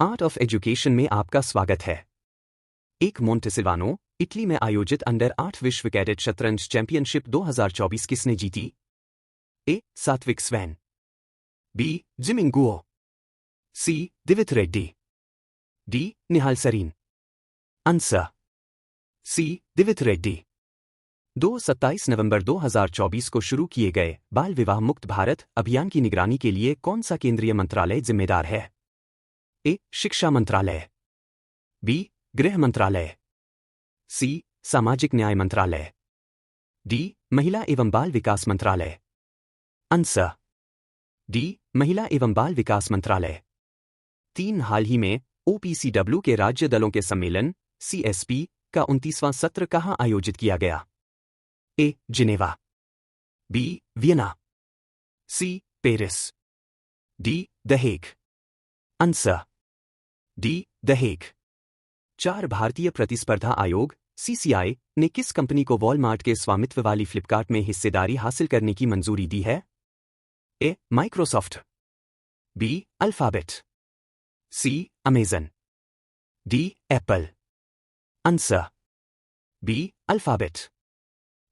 Art of education में आपका स्वागत है। एक मोंटेसिल्वानो, इटली में आयोजित अंडर 8 विश्व कैडेट शतरंज चैंपियनशिप 2024 किसने जीती? A. Satwik Swain, B. Jiming Guo, C. Divith Reddy, D. Nihal Sarin. Answer C. Divith Reddy. 27 नवंबर 2024 को शुरू किए गए बाल विवाह मुक्त भारत अभियान की निगरानी के लिए कौन सा केंद्रीय मंत्रालय जिम्मेदार है? ए. शिक्षा मंत्रालय, बी. गृह मंत्रालय, सी. सामाजिक न्याय मंत्रालय, डी. महिला एवं बाल विकास मंत्रालय। Answer D. महिला एवं बाल विकास मंत्रालय। हाल ही में OPCW के राज्य दलों के सम्मेलन CSP का 29वां सत्र कहां आयोजित किया गया? A. Geneva, B. Vienna, C. Paris, D. The Hague. Answer D. The Hague. 4 भारतीय प्रतिस्पर्धा आयोग CCI ने किस कंपनी को वॉलमार्ट के स्वामित्व वाली फ्लिपकार्ट में हिस्सेदारी हासिल करने की मंजूरी दी है? A. Microsoft, B. Alphabet, C. Amazon, D. Apple. Answer B. Alphabet.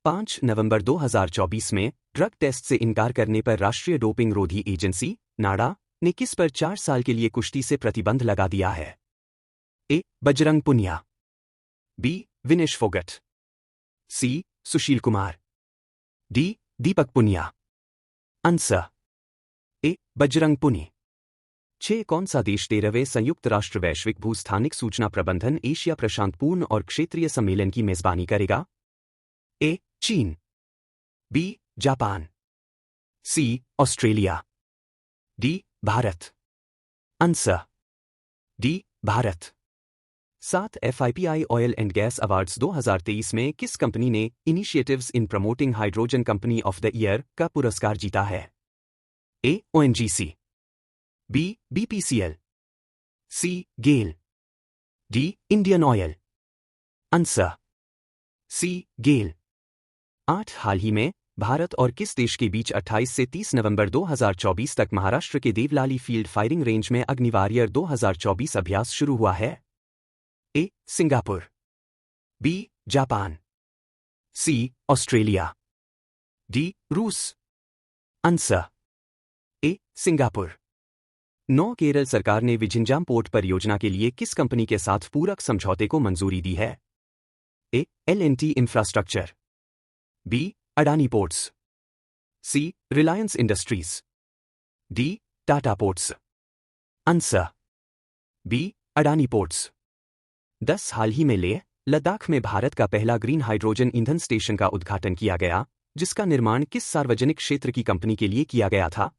5 नवंबर 2024 में ड्रग टेस्ट से इनकार करने पर राष्ट्रीय डोपिंग रोधी एजेंसी नाडा ने किस पर 4 साल के लिए कुश्ती से प्रतिबंध लगा दिया है? A. Bajrang Punia, B. Vinesh Phogat, C. Sushil Kumar, D. Deepak Punia. Answer A. Bajrang Punia. 6 कौन सा देश 13वें संयुक्त राष्ट्र वैश्विक भूस्थानिक सूचना प्रबंधन एशिया प्रशांत पूर्ण और क्षेत्रीय सम्मेलन की मेजबानी करेगा? ए. चीन, B. Japan, C. Australia, D. Bharat. Answer D. Bharat. 7 FIPI oil and gas awards 2023 में किस कंपनी ने initiatives in promoting hydrogen company of the year का पुरस्कार जीता है? A. ONGC, B. BPCL, C. GAIL, D. Indian Oil. Answer C. GAIL. 8 हाल ही में भारत और किस देश के बीच 28 से 30 नवंबर 2024 तक महाराष्ट्र के देवलाली फील्ड फायरिंग रेंज में अग्निवारियर 2024 अभ्यास शुरू हुआ है? A. Singapore, B. Japan, C. Australia, D. रूस। Answer A. सिंगापुर। 9 केरल सरकार ने विझिंजाम पोर्ट परियोजना के लिए किस कंपनी के साथ पूरक समझौते को मंजूरी दी है? A. L&T infrastructure, B. Adani Ports, C. Reliance Industries, D. Tata Ports. Answer B. Adani Ports. 10 हाल ही में लेह लद्दाख में भारत का पहला ग्रीन हाइड्रोजन ईंधन स्टेशन का उद्घाटन किया गया, जिसका निर्माण किस सार्वजनिक क्षेत्र की कंपनी के लिए किया गया था?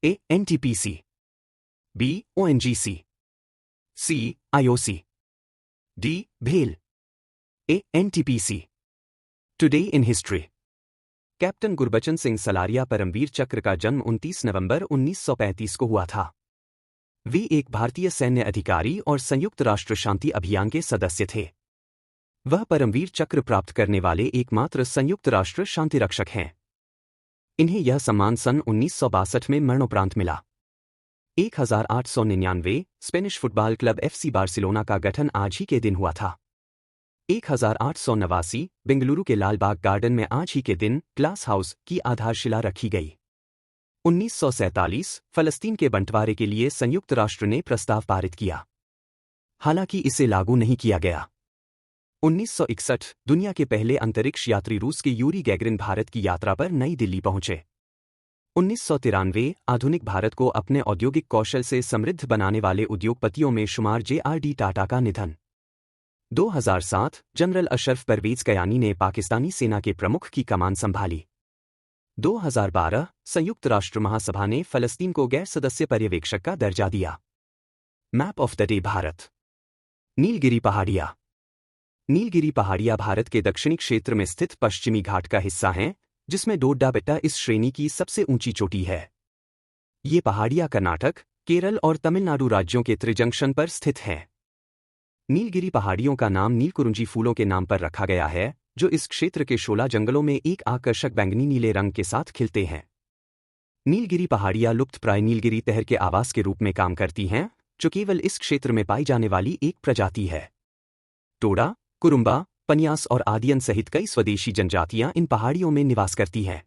A. NTPC, B. ONGC, C. IOC, D. भेल। A. NTPC। Today in history. Captain Gurbachan Singh Salaria Paramvir Chakra का जन्म 29 नवंबर 1935 को हुआ था। वे एक भारतीय सैन्य अधिकारी और संयुक्त राष्ट्र शांति अभियान के सदस्य थे। वह परमवीर चक्र प्राप्त करने वाले एकमात्र संयुक्त राष्ट्र शांति रक्षक हैं। इन्हें यह सम्मान सन 1962 में मरणोपरांत मिला। 1899 Spanish football club FC Barcelona का गठन आज ही के दिन हुआ था। 1889 बेंगलुरु के लालबाग गार्डन में आज ही के दिन ग्लास हाउस की आधारशिला रखी गई। 1947 फलस्तीन के बंटवारे के लिए संयुक्त राष्ट्र ने प्रस्ताव पारित किया, हालांकि इसे लागू नहीं किया गया। 1961 दुनिया के पहले अंतरिक्ष यात्री रूस के यूरी गैगरिन भारत की यात्रा पर नई दिल्ली पहुंचे। 1993 आधुनिक भारत को अपने औद्योगिक कौशल से समृद्ध बनाने वाले उद्योगपतियों में शुमार JRD टाटा का निधन। 2007 जनरल अशरफ परवेज कयानी ने पाकिस्तानी सेना के प्रमुख की कमान संभाली। 2012 संयुक्त राष्ट्र महासभा ने फलस्तीन को गैर सदस्य पर्यवेक्षक का दर्जा दिया। Map of the day Bharat. Nilgiri पहाड़ियाँ। नीलगिरी पहाड़ियाँ भारत के दक्षिणी क्षेत्र में स्थित पश्चिमी घाट का हिस्सा हैं, जिसमें डोड्डा बेट्टा इस श्रेणी की सबसे ऊंची चोटी है। ये पहाड़ियाँ कर्नाटक, केरल और तमिलनाडु राज्यों के त्रिजंक्शन पर स्थित हैं। नीलगिरी पहाड़ियों का नाम नीलकुरुंजी फूलों के नाम पर रखा गया है, जो इस क्षेत्र के शोला जंगलों में एक आकर्षक बैंगनी नीले रंग के साथ खिलते हैं। नीलगिरी पहाड़ियाँ लुप्तप्राय नीलगिरी तहर के आवास के रूप में काम करती हैं, जो केवल इस क्षेत्र में पाई जाने वाली एक प्रजाति है। टोडा, कुरुम्बा, पनियास और आदियन सहित कई स्वदेशी जनजातियां इन पहाड़ियों में निवास करती हैं।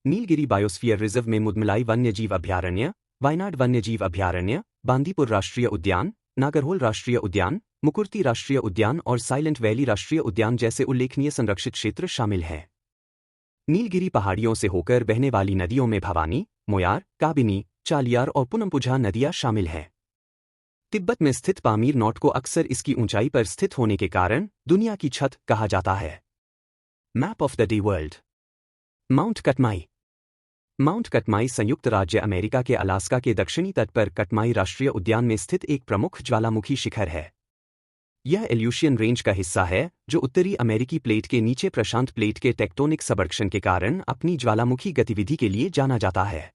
नीलगिरी बायोस्फीयर रिजर्व में मुदमलाई वन्यजीव अभयारण्य, वायनाड वन्यजीव अभयारण्य, बांदीपुर राष्ट्रीय उद्यान, नागरहोल राष्ट्रीय उद्यान, मुकुर्ती राष्ट्रीय उद्यान और साइलेंट वैली राष्ट्रीय उद्यान जैसे उल्लेखनीय संरक्षित क्षेत्र शामिल हैं। नीलगिरी पहाड़ियों से होकर बहने वाली नदियों में भवानी, मोयार, काबिनी, चालियार और पुनमपुझा नदियां शामिल हैं। तिब्बत में स्थित पामीर नोट को अक्सर इसकी ऊंचाई पर स्थित होने के कारण दुनिया की छत कहा जाता है। Map of the day world. Mount Katmai. Mount Katmai संयुक्त राज्य अमेरिका के अलास्का के दक्षिणी तट पर कटमाई राष्ट्रीय उद्यान में स्थित एक प्रमुख ज्वालामुखी शिखर है। यह एल्यूशियन रेंज का हिस्सा है जो उत्तरी अमेरिकी प्लेट के नीचे प्रशांत प्लेट के टेक्टोनिक सबडक्शन के कारण अपनी ज्वालामुखी गतिविधि के लिए जाना जाता है।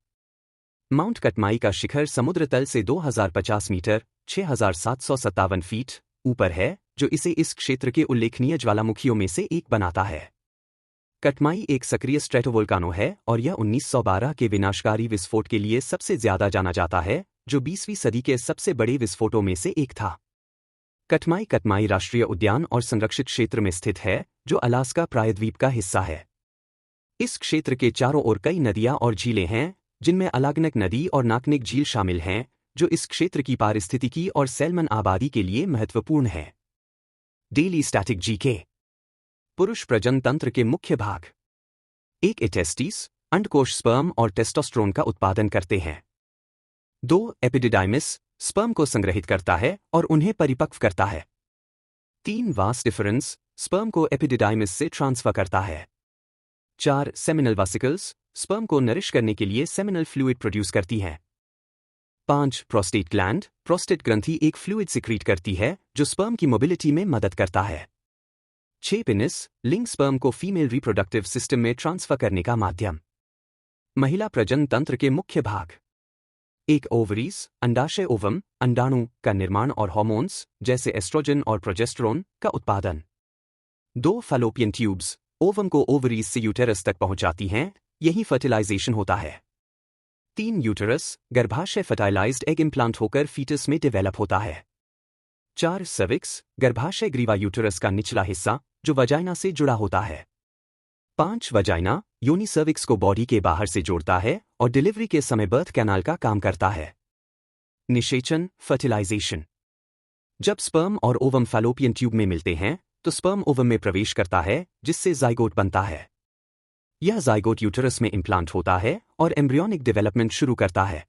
माउंट कटमाई का शिखर समुद्र तल से 2050 मीटर 6,757 फीट ऊपर है, जो इसे इस क्षेत्र के उल्लेखनीय ज्वालामुखियों में से एक बनाता है। कटमाई एक सक्रिय स्ट्रेटोवोल्कानो है और यह 1912 के विनाशकारी विस्फोट के लिए सबसे ज्यादा जाना जाता है, जो 20वीं सदी के सबसे बड़े विस्फोटों में से एक था। कटमाई कटमाई राष्ट्रीय उद्यान और संरक्षित क्षेत्र में स्थित है, जो अलास्का प्रायद्वीप का हिस्सा है। इस क्षेत्र के चारों ओर कई नदियां और झीलें हैं, जिनमें अलागनक नदी और नाकनिक झील शामिल हैं, जो इस क्षेत्र की पारिस्थितिकी और सैल्मन आबादी के लिए महत्वपूर्ण है। Daily static GK. पुरुष प्रजनन तंत्र के मुख्य भाग। एक एटेस्टिस, अंडकोश स्पर्म और टेस्टोस्टेरोन का उत्पादन करते हैं। 2 एपिडिडाइमिस, स्पर्म को संग्रहित करता है और उन्हें परिपक्व करता है। 3 वास डिफरेंस, स्पर्म को एपिडिडाइमिस से ट्रांसफर करता है। 4 सेमिनल वासिकल्स, स्पर्म को नरिश करने के लिए सेमिनल फ्लूइड प्रोड्यूस करती हैं। 5 प्रोस्टेट ग्लैंड, प्रोस्टेट ग्रंथि एक फ्लूइड सिक्रीट करती है जो स्पर्म की मोबिलिटी में मदद करता है। 6 पेनिस, लिंग स्पर्म को फीमेल रिप्रोडक्टिव सिस्टम में ट्रांसफर करने का माध्यम। महिला प्रजनन तंत्र के मुख्य भाग। 1 ओवरीज, अंडाशय ओवम, अंडाणु का निर्माण और हार्मोन्स जैसे एस्ट्रोजन और प्रोजेस्टेरोन का उत्पादन। 2 फैलोपियन ट्यूब्स, ओवम को ओवरीज से यूटेरस तक पहुंचाती हैं, यही फर्टिलाइजेशन होता है। 3 यूटेरस, गर्भाशय फर्टिलाइज्ड एग इम्प्लांट होकर फीटस में डेवलप होता है। 4 सर्विक्स, गर्भाशय ग्रीवा यूटेरस का निचला हिस्सा जो वजाइना से जुड़ा होता है। 5 वजाइना, योनि सर्विक्स को बॉडी के बाहर से जोड़ता है और डिलीवरी के समय बर्थ कैनाल का काम करता है। निषेचन, फर्टिलाइजेशन। जब स्पर्म और ओवम फैलोपियन ट्यूब में मिलते हैं तो स्पर्म ओवम में प्रवेश करता है, जिससे जाइगोट बनता है। यह जाइगोट यूटेरस में इम्प्लांट होता है और एम्ब्रियोनिक डेवलपमेंट शुरू करता है।